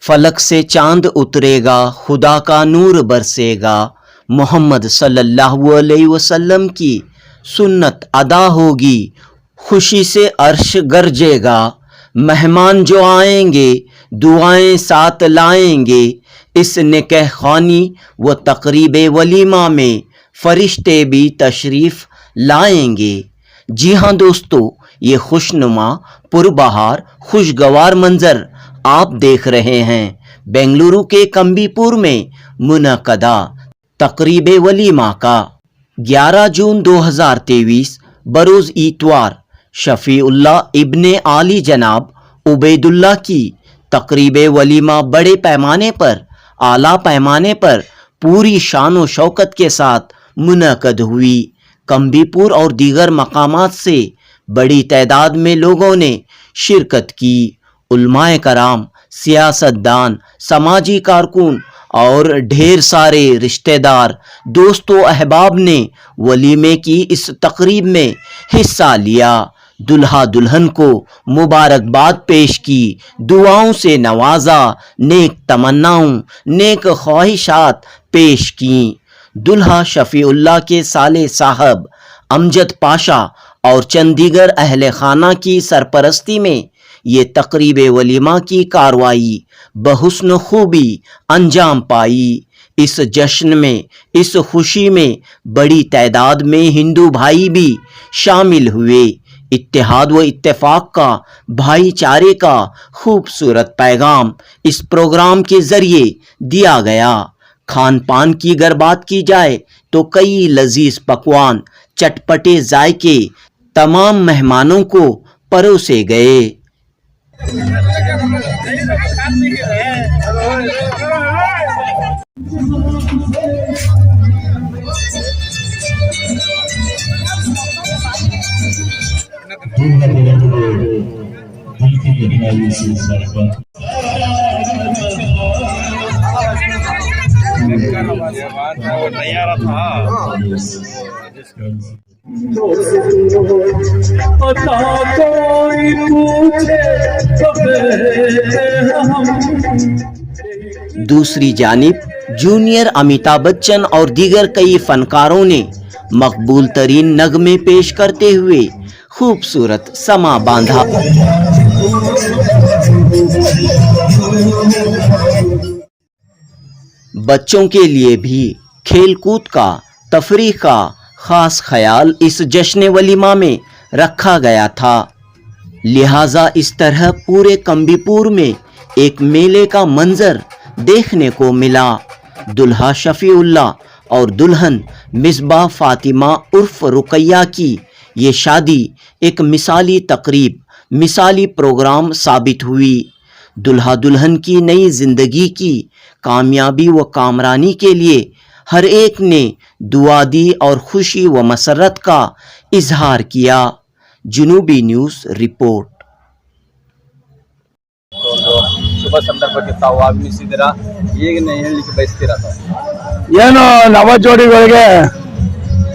फलक से चांद उतरेगा, खुदा का नूर बरसेगा, मोहम्मद सल्लल्लाहु अलैहि वसल्लम की सुन्नत अदा होगी, खुशी से अर्श गरजेगा। मेहमान जो आएंगे दुआएं साथ लाएंगे, इस निकाह ख़ानी व तक़रीब वलीमा में फ़रिश्ते भी तशरीफ़ लाएंगे। जी हाँ दोस्तों, ये खुशनुमा पुरबहार खुशगवार मंज़र आप देख रहे हैं बेंगलुरु के कंबीपुर में मुनक़दा तक़रीब वलीमा का। 11 जून 2023 बरोज़ इतवार शफ़ीउल्लाह इब्ने आली जनाब उबैदुल्लाह की तक़रीब वलीमा बड़े पैमाने पर, आला पैमाने पर पूरी शान व शौकत के साथ मुनक़द हुई। कंबीपुर और दीगर मकामात से बड़ी तादाद में लोगों ने शिरकत की। उलमाए कराम, सियासतदान, समाजी कारकुन और ढेर सारे रिश्तेदार, दोस्तों, अहबाब ने वलीमे की इस तक़रीब में हिस्सा लिया। दुल्हा दुल्हन को मुबारकबाद पेश की, दुआओं से नवाजा, नेक तमन्नाओं, नेक ख्वाहिशात पेश की। दुल्हा शफ़ीउल्लाह के साले साहब अमजद पाशा और चंद दीगर अहले खाना की सरपरस्ती में ये तक़रीब वलीमा की कार्रवाई बहुस्न खूबी अंजाम पाई। इस जश्न में, इस खुशी में बड़ी तादाद में हिंदू भाई भी शामिल हुए। इत्तेहाद व इत्तेफाक का, भाईचारे का खूबसूरत पैगाम इस प्रोग्राम के ज़रिए दिया गया। खान पान की अगर बात की जाए तो कई लजीज पकवान, चटपटे जायके तमाम मेहमानों को परोसे गए। दूसरी जानिब जूनियर अमिताभ बच्चन और दीगर कई फनकारों ने मकबूल तरीन नगमे पेश करते हुए खूबसूरत समा बांधा। बच्चों के लिए भी खेल कूद का, तफरीह का खास ख्याल इस जश्न वलीमा में रखा गया था। लिहाजा इस तरह पूरे कंबीपुर में एक मेले का मंजर देखने को मिला। दुल्हा शफ़ीउल्लाह और दुल्हन मिसबाह फातिमा उर्फ रुकैया की ये शादी एक मिसाली तकरीब, मिसाली प्रोग्राम साबित हुई। दुल्हा दुल्हन की नई जिंदगी की कामयाबी व कामरानी के लिए हर एक ने दुआ दी और खुशी व मसरत का इजहार किया। जुनूबी न्यूज़ रिपोर्ट। ಶುಭ ಸಂದರ್ಭಕ್ಕೆ ತಾವು ಆಗಮಿಸಿದ್ದೀರಾ, ಏನು ಹೇಳಲಿಕ್ಕೆ ಬಯಸ್ತೀರಾ? ಏನು ನವ ಜೋಡಿಗಳಿಗೆ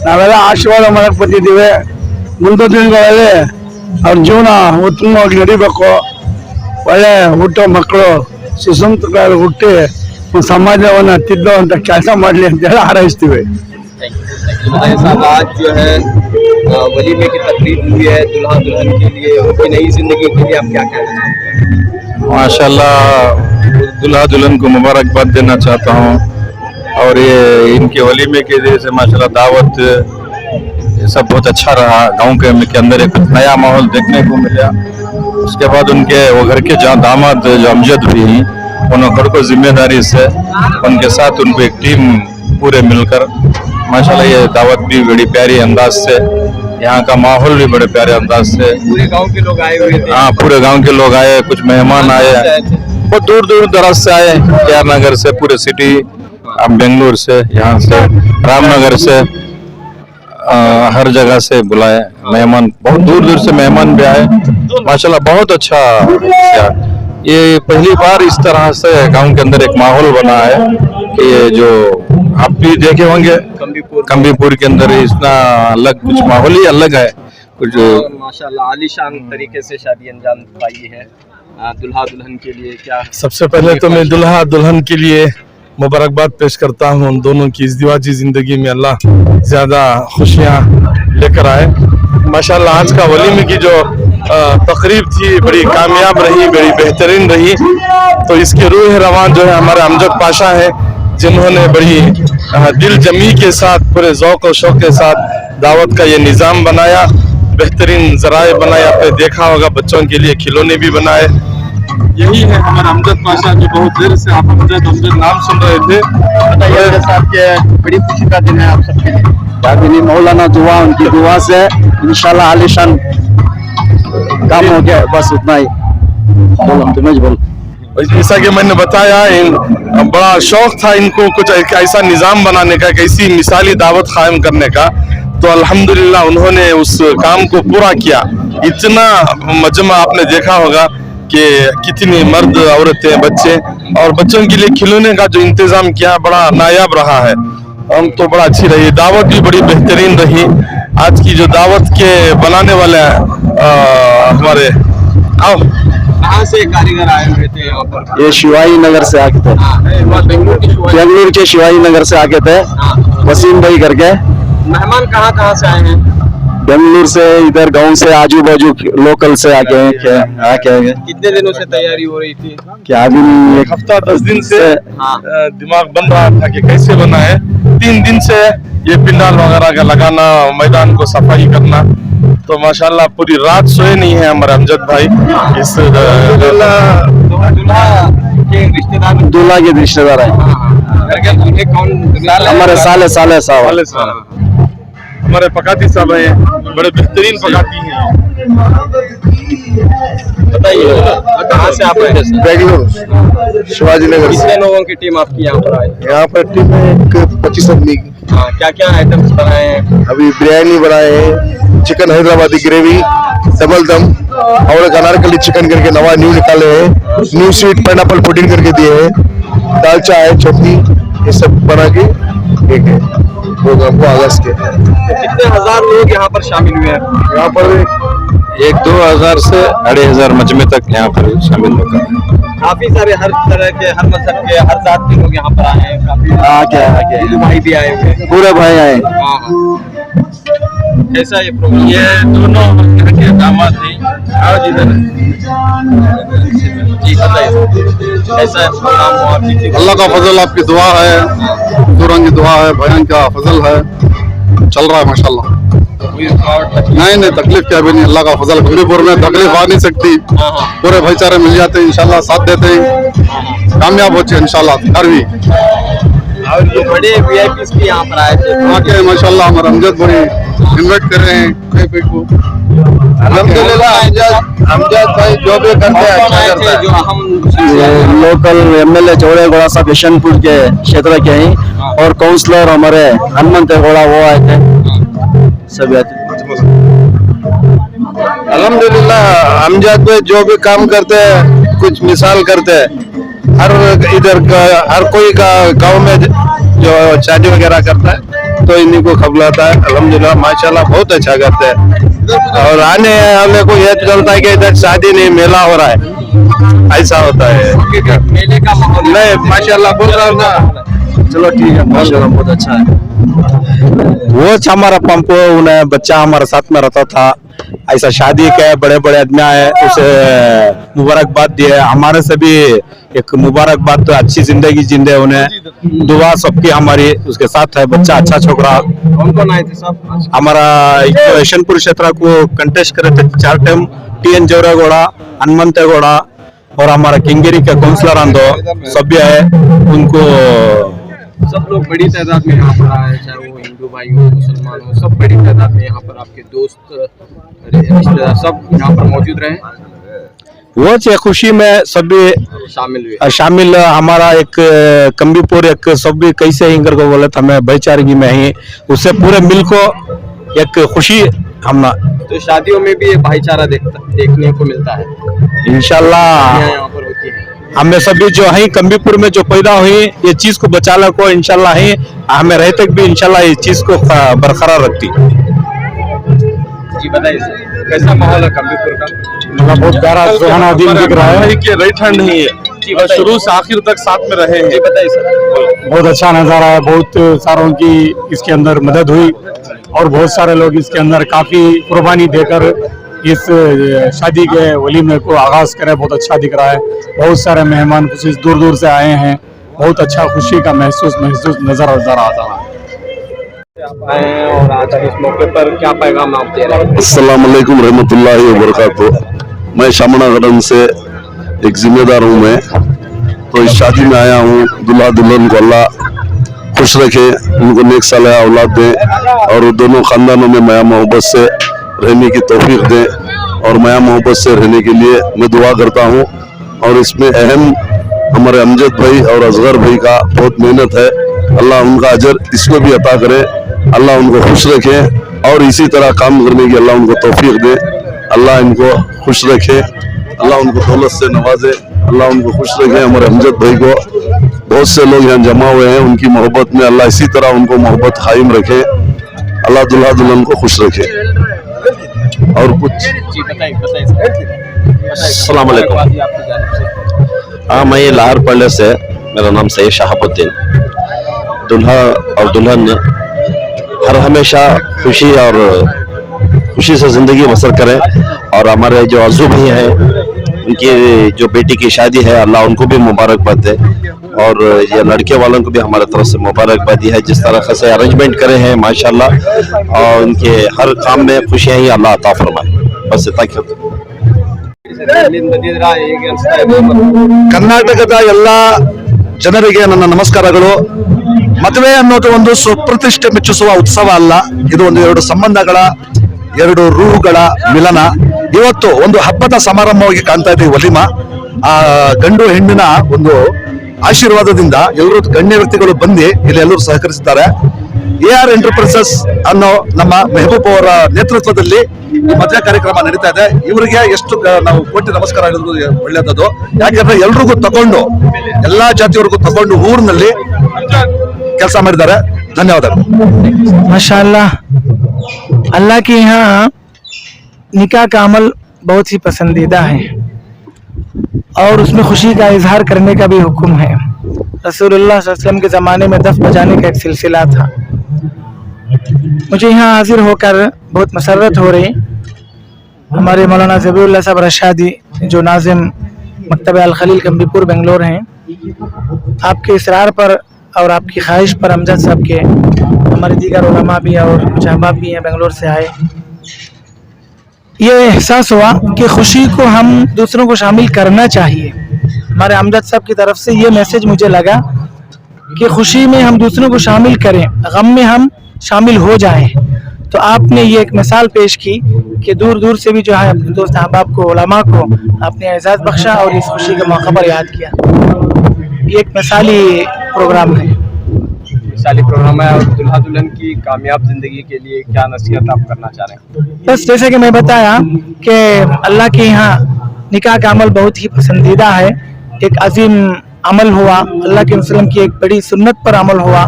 ನಾವೆಲ್ಲ ಆಶೀರ್ವಾದ ಮಾಡಕ್ ಬಂದಿದ್ದೀವಿ. ಮುಂದಿನ ದಿನಗಳಲ್ಲಿ ಅವ್ರ ಜೀವನ ಉತ್ತಮವಾಗಿ ನಡಿಬೇಕು, ಒಳ್ಳೆ ಹುಟ್ಟೋ ಮಕ್ಕಳು ಸುಸಂಸ್ಕೃತವಾಗಿ ಹುಟ್ಟಿ ಸಮಾಜವನ್ನು ತಿದ್ದುವಂತ ಕೆಲಸ ಮಾಡಲಿ ಅಂತ ಹೇಳಿ ಹಾರೈಸ್ತೀವಿ। साहब, आज जो है वलीमे की तकरीब हुई है दुल्हा दुल्हन के लिए, उनकी नई जिंदगी के लिए आप क्या कहना चाहते हैं? माशाल्लाह, दुल्हा दुल्हन को मुबारकबाद देना चाहता हूँ। और ये इनके वलीमे के लिए से माशाल्लाह दावत ये सब बहुत अच्छा रहा। गांव के अंदर एक नया माहौल देखने को मिला। उसके बाद उनके वो घर के जहाँ दामाद जो अमजद भी हैं, उन्होंने घर को जिम्मेदारी से उनके साथ उनको एक टीम पूरे मिलकर माशाल्लाह ये दावत भी बड़ी प्यारी अंदाज से, यहाँ का माहौल भी बड़े प्यारे अंदाज से। पूरे गांव के लोग आए हुए थे? हाँ, पूरे गांव के लोग आए, कुछ मेहमान आए, बहुत दूर दूर दराज से आए, केआर नगर से, पूरे सिटी, बेंगलुरु से, यहाँ से, रामनगर से, हर जगह से बुलाए मेहमान, बहुत दूर दूर से मेहमान भी आए। माशाल्लाह बहुत अच्छा किया। ये पहली बार इस तरह से गांव के अंदर एक माहौल बना है कि ये जो आप भी देखे होंगे कंबीपुर के अंदर इतना अलग कुछ माहौल ही अलग है कुछ। माशाल्लाह आलीशान तरीके से शादी अंजाम पाई है। दुल्हा दुल्हन के लिए क्या? सबसे पहले तो मैं दुल्हा दुल्हन के लिए मुबारकबाद पेश करता हूँ। उन दोनों की इज़्दिवाजी जिंदगी में अल्लाह ज्यादा खुशियाँ लेकर आए। माशाल्लाह आज का वलीमे की जो तकरीब थी बड़ी कामयाब रही, बड़ी बेहतरीन रही। तो इसकी रूह रवान जो है हमारे अमजद पाशा है, जिन्होंने बड़ी दिल जमी के साथ पूरे ज़ौक़ और शौक़ के साथ दावत का ये निज़ाम बनाया, बेहतरीन ज़राए बनाए। आपने देखा होगा बच्चों के लिए खिलौने भी बनाए। यही है हमारा अमजद पाशा, जो बहुत देर से आप अमजद अमजद नाम सुन रहे थे। बताइए साहब के बड़ी खुशी का दिन है आप सबके लिए। यानी मौलाना दुआ, उनकी दुआ से इंशाल्लाह आलिशान काम हो गया, बस उतना ही। बोलो तुम्हें बोलो। जैसा कि मैंने बताया, बड़ा शौक था इनको कुछ ऐसा निज़ाम बनाने का, एक ऐसी मिसाली दावत कायम करने का। तो अल्हम्दुलिल्लाह उन्होंने उस काम को पूरा किया। इतना मजमा आपने देखा होगा कि कितनी मर्द, औरतें, बच्चे, और बच्चों के लिए खिलौने का जो इंतजाम किया बड़ा नायाब रहा है। हम तो बड़ा अच्छी रही, दावत भी बड़ी बेहतरीन रही। आज की जो दावत के बनाने वाले हमारे कहाँ से कारीगर आए हुए थे यहाँ पर? ये शिवाई नगर से आके थे, बेंगलुरु के शिवाई नगर से आके थे, वसीम भाई करके। मेहमान कहाँ कहाँ से आए हैं? बेंगलुरु से, इधर गांव से, आजू बाजू लोकल से आके हैं। कितने दिनों से तैयारी हो रही थी? क्या अभी एक हफ्ता 10 दिन से हाँ। दिमाग बन रहा था कि कैसे बनाए। 3 दिन से ये पिंडाल वगैरह का लगाना, मैदान को सफाई करना। तो माशाल्लाह पूरी रात सोए नहीं है हमारे अमजद भाई। इस दूल्हा के रिश्तेदार है हमारे साले साहब। हमारे पकाती साहब हैं, बड़े बेहतरीन पकाती हैं। बताइए कहाँ से आप आए? बेंगलुरु शिवाजी नगर से। कितने लोगों की टीम आपकी यहाँ पर आई? यहाँ पर टीम है 25 आदमी की। क्या क्या आइटम्स बनाए हैं? अभी बिरयानी बनाए हैं, चिकन हैदराबादी ग्रेवी, डबल दम, और एक अनारकली चिकन करके नवा न्यू निकाले हैं, न्यू स्वीट पाइनएप्पल पुडिंग करके दिए हैं, दाल चाय चटनी, ये सब बना के एक है प्रोग्राम को अगस्त के। कितने हजार लोग यहाँ पर शामिल हुए हैं? यहाँ पर 1-2 से 2,500 मजमे तक यहाँ पर शामिल होगा। काफी सारे हर तरह के, हर मजहब के, हर जात के लोग यहाँ पर आए हैं। काफी आगे भाई भी आए हुए हैं। पूरे भाई आए। हाँ। कैसा ये प्रोग्राम? ये दोनों यहाँ के दामाद हैं। आओ जी इधर। जी बताइए कैसा है प्रोग्राम? और अल्लाह का फजल, आपकी दुआ है, दूरान की दुआ है, बयान का फजल है, चल रहा है माशाल्लाह। नहीं तकलीफ क्या भी नहीं, अल्लाह का फजल। गंभीरपुर में तकलीफ आ नहीं सकती, पूरे भाईचारे मिल जाते हैं इंशाल्लाह, साथ देते हैं, कामयाब होते हैं इंशाल्लाह हर भी। और ये बड़े VIPs भी यहाँ पर आए थे। आके माशाल्लाह हमारे अमजद भाई इन्वाइट कर रहे हैं पेट को। अल्हम्दुलिल्लाह अमजद भाई जो भी करते हैं अच्छा करता है। जो हम लोकल MLA चौड़ेगौड़ा साहब यशनपुर के क्षेत्र के हैं, और काउंसलर हमारे हनुमंत गौड़ा वो आए थे, सभी आते। अल्हम्दुलिल्लाह अमजद भाई जो भी काम करते हैं कुछ मिसाल करते हैं। हर इधर हर कोई गांव में जो शादी वगैरह करता है तो इन्हीं को खबलाता है। अल्हम्दुलिल्लाह माशाल्लाह बहुत अच्छा करते हैं। और आने वाले को यह चलता है कि इधर शादी नहीं, मेला हो रहा है, ऐसा होता है। मेले का माहौल नहीं माशाल्लाह बोल रहा हूँ ना। चलो ठीक है, माशाल्लाह बहुत अच्छा है। वो हमारा पंप, उन्हें बच्चा हमारे साथ में रहता था, ऐसा शादी के बड़े बड़े आदमी आए, उसे मुबारकबाद दिए। हमारे से भी एक मुबारकबाद, तो अच्छी जिंदगी जिंदे, उन्हें दुआ सबकी हमारी उसके साथ है। बच्चा अच्छा छोकरा। कौन कौन आए थे सब? हमारा यशनपुर क्षेत्र को कंटेस्ट करे थे 4 टाइम, TN जोरेगौड़ा, हनुमंत गौड़ा, और हमारा किंगेरी का काउंसलर आंदो सब भी आए। उनको सब लोग बड़ी तादाद में यहाँ पर आए, चाहे वो हिंदू भाई हो, मुसलमान हो, सब बड़ी तादाद में यहाँ पर आपके दोस्त रिश्तेदार सब यहाँ पर मौजूद रहे। वो खुशी में सभी शामिल हुए। शामिल हमारा एक कंबीपुर एक सभी कैसे हिंगर को बोले हमें भाईचारगी में ही, उससे पूरे मिल को एक खुशी हम। तो शादियों में भी ये भाईचारा देखने को मिलता है इंशाल्लाह। यहाँ पर होती है। हमें सभी जो है कंबीपुर में जो पैदा हुई ये चीज को बचाने को इंशाल्लाह ही हमें रहे तक भी इंशाल्लाह ये चीज को बरकरार रखती। जी बताइए सर। कैसा माहौल है कम्बीपुर का? मतलब बहुत प्यारा सुहाना दिन दिख रहा है। भाई के राइट हैंड नहीं है और शुरू से आखिर तक साथ में रहे हैं। बताइए सर। बहुत अच्छा नज़ारा है, बहुत सारों की इसके अंदर मदद हुई और बहुत सारे लोग इसके अंदर काफ़ी कुर्बानी देकर इस शादी के वलीमे को आगाज़ करे। बहुत अच्छा दिख रहा है, बहुत सारे मेहमान खुशी दूर दूर से आए हैं, बहुत अच्छा खुशी का महसूस नज़र आ रहा है। आप आए हैं और आज इस मौके पर क्या पैगाम आप दे रहे हैं? अस्सलाम वालेकुम रहमतुल्लाहि व बरकातुहू। मैं शामनागढ़ से एक जिम्मेदार हूँ। मैं तो इस शादी में आया हूँ। दुल्हा दुल्हन को अल्लाह खुश रखे, उनको नेक सालेह औलाद दे और दोनों खानदानों में माया मोहब्बत से रहने की तौफीक दे और माया मोहब्बत से रहने के लिए मैं दुआ करता हूँ। और इसमें अहम हमारे अमजद भाई और असगर भाई का बहुत मेहनत है। अल्लाह उनका अजर इसको भी अता करे, अल्लाह उनको खुश रखे और इसी तरह काम करने की अल्लाह उनको तौफीक दे। अल्लाह इनको खुश रखे, अल्लाह उनको दौलत से नवाजे, अल्लाह उनको खुश रखे। हमारे अमजद भाई को बहुत से लोग यहाँ जमा हुए हैं, उनकी मोहब्बत में अल्लाह इसी तरह उनको मोहब्बत कायम रखे। अल्लाह दुल्हा दुल्हन को खुश रखे। और कुछ जी बताइए। अस्सलाम वालेकुम। आपकी जानिब से। हाँ, मैं ये लाहौर पल्ले से, मेरा नाम सैयद शहाबुद्दीन। दुल्हा और दुल्हन हर हमेशा खुशी से ज़िंदगी बसर करें और हमारे जो आज़ू भी हैं उनकी जो बेटी की शादी है अल्लाह उनको भी मुबारकबाद दे और ये लड़के वालों को भी हमारे तरफ से मुबारकबाद दी है। जिस तरह से अरेंजमेंट करे हैं माशाल्लाह और उनके हर काम में खुशियाँ ही अल्लाह अता फरमाए। बस इतना ಕರ್ನಾಟಕದ ಎಲ್ಲ ಜನರಿಗೆ ನನ್ನ ನಮಸ್ಕಾರಗಳು. ಮದುವೆ ಅನ್ನೋದು ಒಂದು ಸುಪ್ರತಿಷ್ಠೆ ಮೆಚ್ಚಿಸುವ ಉತ್ಸವ ಅಲ್ಲ, ಇದು ಒಂದು ಎರಡು ಸಂಬಂಧಗಳ, ಎರಡು ರೂಹುಗಳ ಮಿಲನ. ಇವತ್ತು ಒಂದು ಹಬ್ಬದ ಸಮಾರಂಭವಾಗಿ ಕಾಣ್ತಾ ಇದೆ ವಲಿಮಾ. ಆ ಗಂಡು ಹೆಣ್ಣಿನ ಒಂದು ಆಶೀರ್ವಾದದಿಂದ ಎಲ್ಲರೂ ಗಣ್ಯ ವ್ಯಕ್ತಿಗಳು ಬಂದು ಇಲ್ಲಿ ಎಲ್ಲರೂ ಸಹಕರಿಸಿದ್ದಾರೆ. AR ಎಂಟರ್ಪ್ರೈಸಸ್ ಅನ್ನೋ ನಮ್ಮ ಮೆಹಬೂಬ್ ಅವರ ನೇತೃತ್ವದಲ್ಲಿ ಈ ಮದುವೆ ಕಾರ್ಯಕ್ರಮ ನಡೀತಾ ಇದೆ. ಇವರಿಗೆ ಎಷ್ಟು ನಾವು ಕೋಟಿ ನಮಸ್ಕಾರ ಹೇಳೋದು ಒಳ್ಳೆಯದದು. ಯಾಕಂದ್ರೆ ಎಲ್ರಿಗೂ ತಗೊಂಡು, ಎಲ್ಲಾ ಜಾತಿಯವರಿಗೂ ತಗೊಂಡು ಊರಿನಲ್ಲಿ ಕೆಲಸ ಮಾಡಿದ್ದಾರೆ. ಧನ್ಯವಾದಗಳು. माशाल्लाह, अल्लाह के यहाँ निकाह का अमल बहुत ही पसंदीदा है और उसमें खुशी का इजहार करने का भी हुक्म है। रसूलुल्लाह सल्लल्लाहु अलैहि वसल्लम के ज़माने में दफ बजाने का एक सिलसिला था। मुझे यहाँ हाजिर होकर बहुत मसरत हो रही। हमारे मौलाना ज़बीउल्लाह साहब रशादी जो नाज़िम मकतब अल खलील कम्बीपुर बेंगलोर हैं, आपके इसरार पर और आपकी ख्वाहिश पर अमजद साहब के हमारे दीगर उलमा भी और कुछ अहबाब भी हैं बेंगलोर से आए। ये एहसास हुआ कि खुशी को हम दूसरों को शामिल करना चाहिए। हमारे अमजद साहब की तरफ से ये मैसेज मुझे लगा कि खुशी में हम दूसरों को शामिल करें, गम में हम शामिल हो जाएं। तो आपने ये एक मिसाल पेश की कि दूर दूर से भी जो है अपने दोस्त अहबाब को, उलमा को आपने एजाज़ बख्शा और इस खुशी के मौका पर याद किया। ये एक मिसाली प्रोग्राम है। मिसाली प्रोग्राम है और दुल्हा दुल्हन की कामयाब जिंदगी के लिए क्या नसीहत आप करना चाह रहे हैं? बस जैसे कि मैं बताया कि अल्लाह के यहाँ निकाह का अमल बहुत ही पसंदीदा है। एक अजीम अमल हुआ, अल्लाह के वसल्लम की एक बड़ी सुन्नत पर अमल हुआ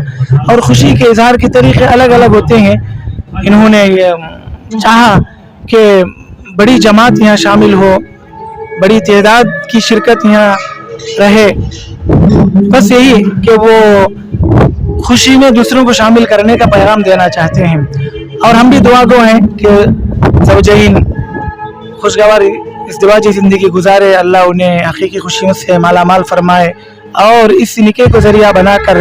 और खुशी के इजहार के तरीके अलग अलग होते हैं। इन्होंने चाहा कि बड़ी जमात यहाँ शामिल हो, बड़ी तादाद की शिरकत यहाँ रहे। बस यही कि वो खुशी में दूसरों को शामिल करने का पैगाम देना चाहते हैं और हम भी दुआ गो हैं कि ज़ौजैन खुशगवार इज़्दिवाजी ज़िंदगी गुजारे, अल्लाह उन्हें हकीकी खुशियों से मालामाल फरमाए और इस निके को ज़रिया बनाकर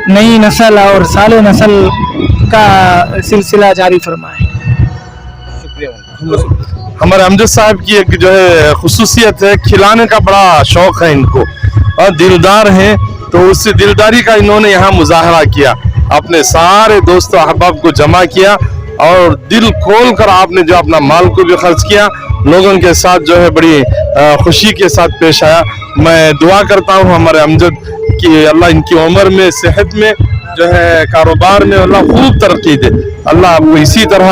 नई नस्ल और साले नस्ल का सिलसिला जारी फरमाए। हमारे अमजद साहब की एक जो है खुसूसियत है, खिलाने का बड़ा शौक है इनको और दिलदार हैं, तो उससे दिलदारी का इन्होंने यहाँ मुजाहरा किया, अपने सारे दोस्तों अहबाब को जमा किया और दिल खोल कर आपने जो अपना माल को भी खर्च किया, लोगों के साथ जो है बड़ी खुशी के साथ पेश आया। मैं दुआ करता हूँ हमारे अमजद की अल्लाह इनकी उम्र में, सेहत में, जो है कारोबार में अल्लाह खूब तरक्की दे। अल्लाह आपको इसी तरह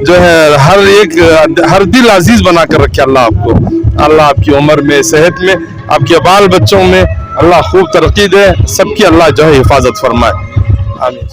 जो है हर दिल अजीज बना कर रखे अल्लाह आपको। अल्लाह आपकी उम्र में, सेहत में, आपके बाल बच्चों में अल्लाह खूब तरक्की दे, सबकी अल्लाह जो है हिफाजत फरमाए। आमीन।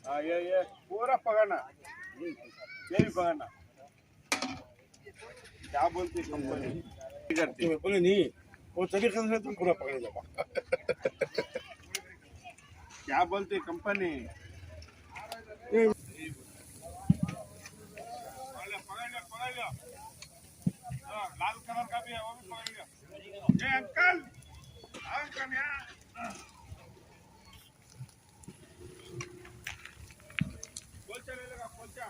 हाँ ये पूरा पकड़ना, ये भी पकड़ना। क्या बोलती कंपनी करती है? बोले नहीं, वो तरीके से तुम पूरा पकड़ जाओ। क्या बोलती कंपनी? पकड़ लो। लाल कलर का भी है, वो भी पकड़ लो। ये अंकल यहाँ कोलचा ले लेगा, कोलचा।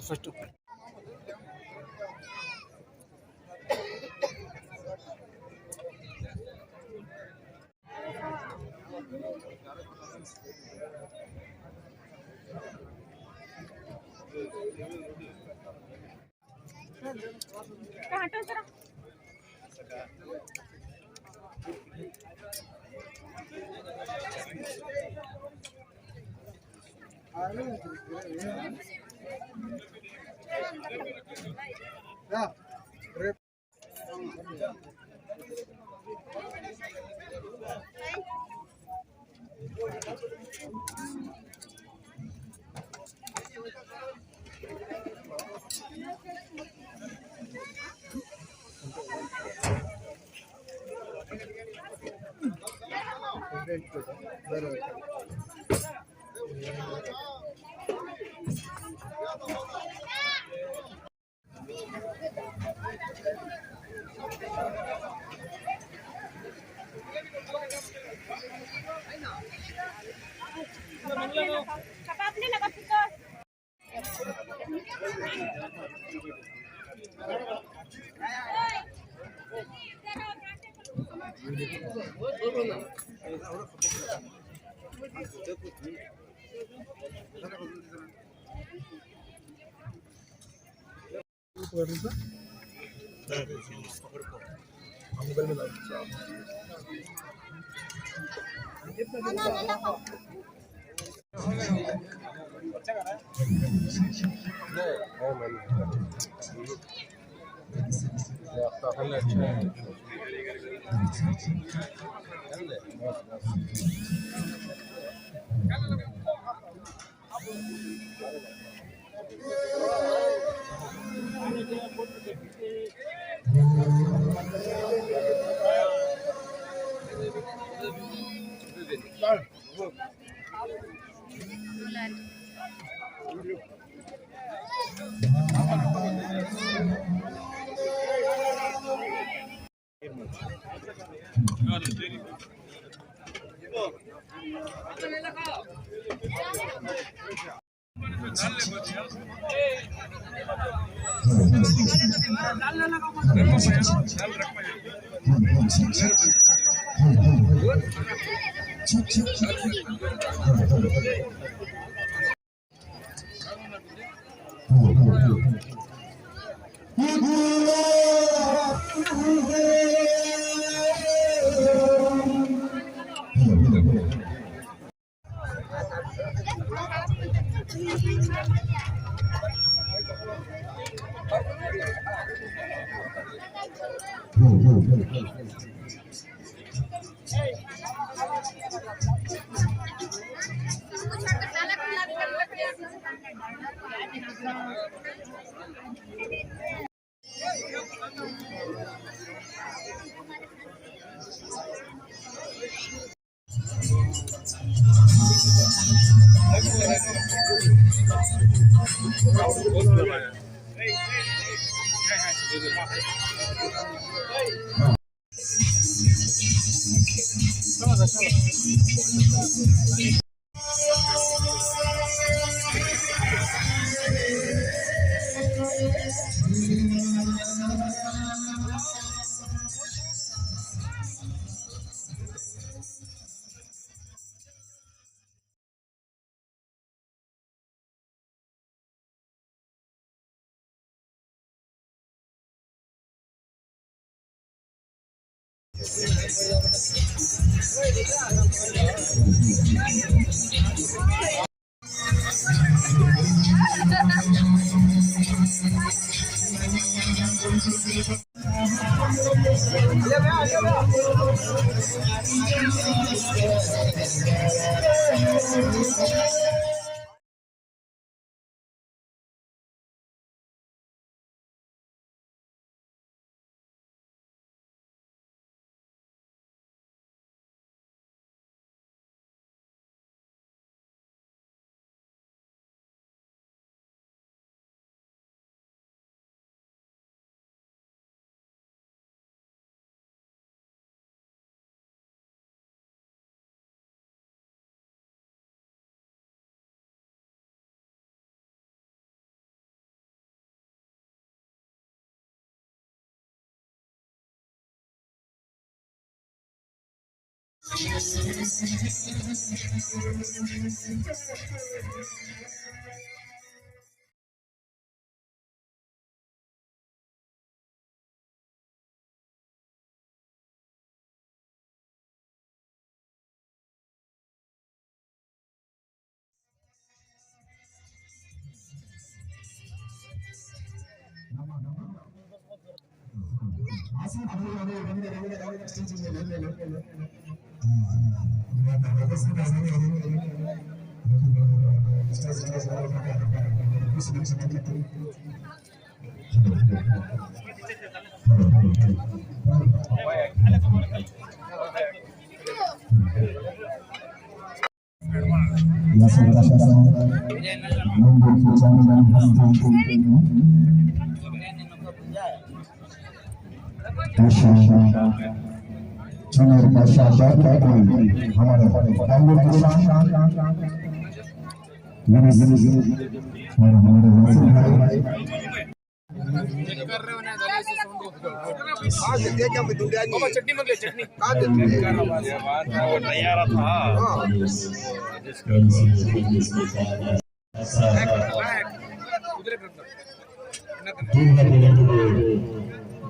फर्स्ट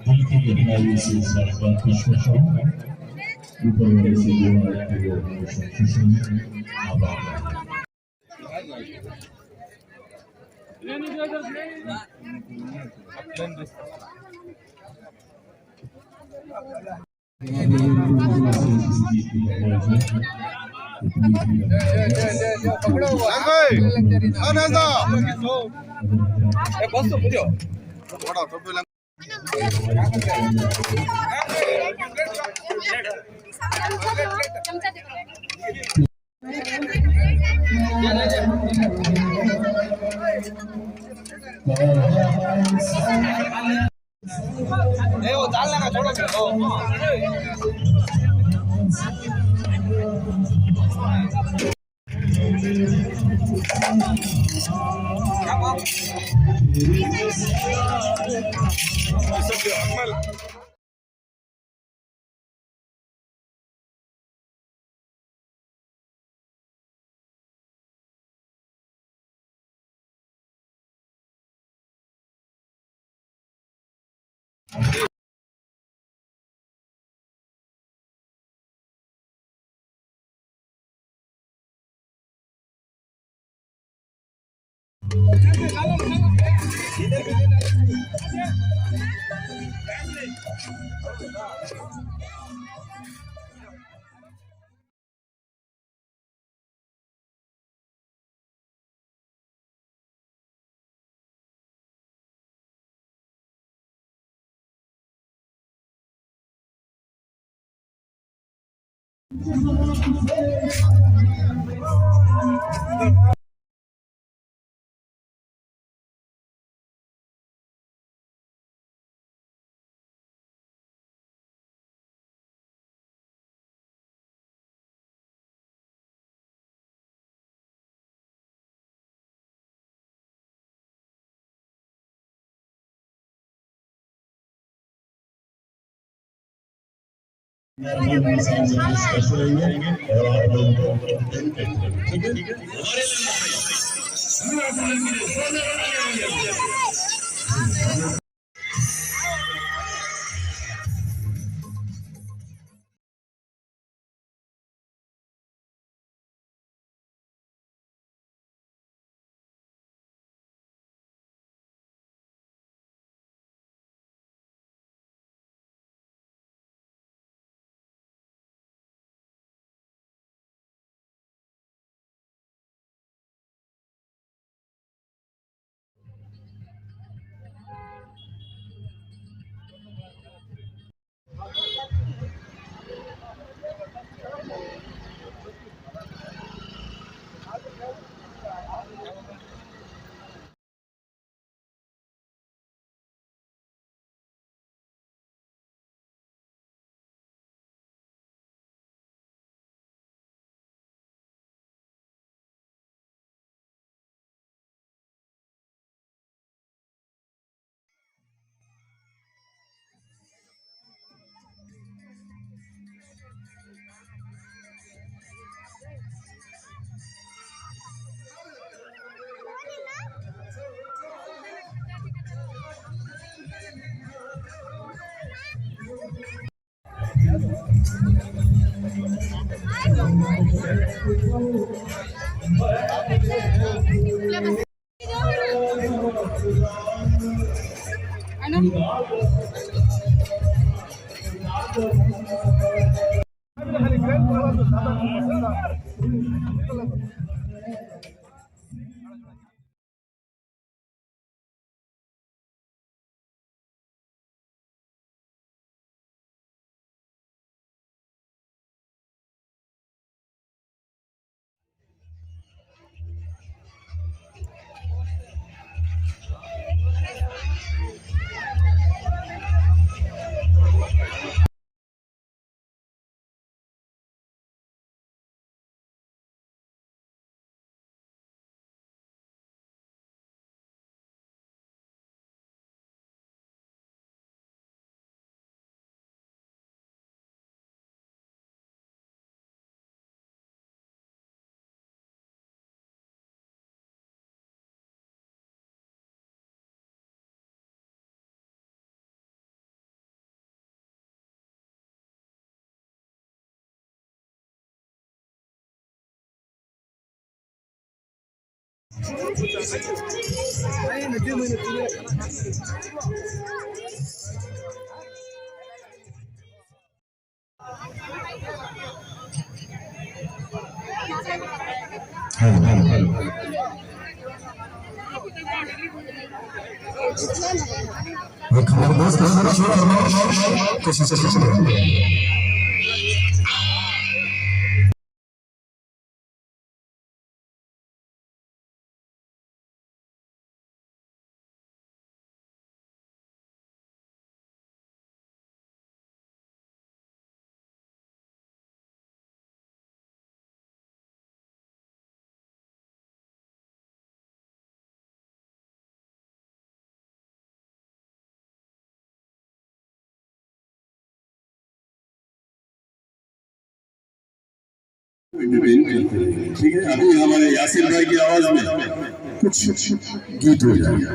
दिल की गहराई से इस बात की सोचो ऊपर वाले से दुआ करो खुशी आबाद करते रहेंगे और आप लोगों को entertain करते रहेंगे, ठीक है। ठीक है, अभी हमारे यासीन भाई की आवाज में कुछ गीत हो जाएगा।